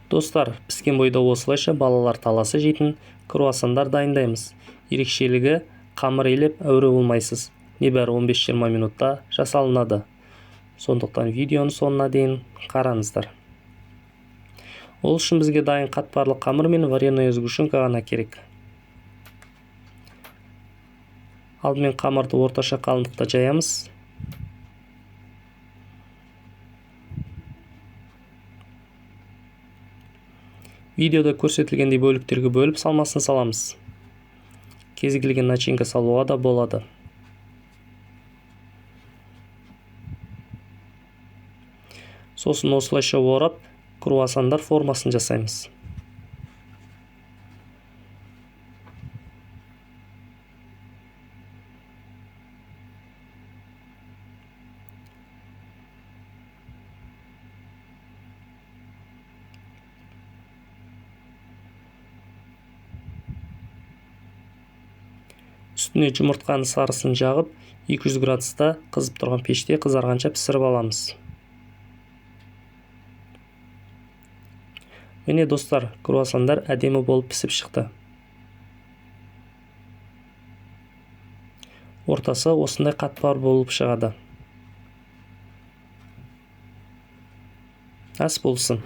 Достар, піскен бойда осылайша балалар таласы жейтін круассандар дайындаймыз. Ерекшелігі қамыр елеп әуре болмайсыз. Небәрі 15-20 минутта жасалынады. Сондықтан видеоны соңына дейін қараңыздар. Ол үшін бізге дайын қатпарлы қамыр мен вареная сгущенка ғана керек. Алдымен қамырды орташа қалыңдықта жаямыз. Видеода көрсетілгендей бөліктерге бөліп салмасын саламыз. Кез келген начинка салуға да болады. Сосын осылайша орап, круассандар формасын жасаймыз. Үстіне жұмыртқаның сарысын жағып, 200 градуста қызып тұрған пеште қызарғанша пісіріп аламыз. Міне достар, круассандар әдемі болып пісіп шықты. Ортасы осындай қатпар болып шығады. Ас болсын.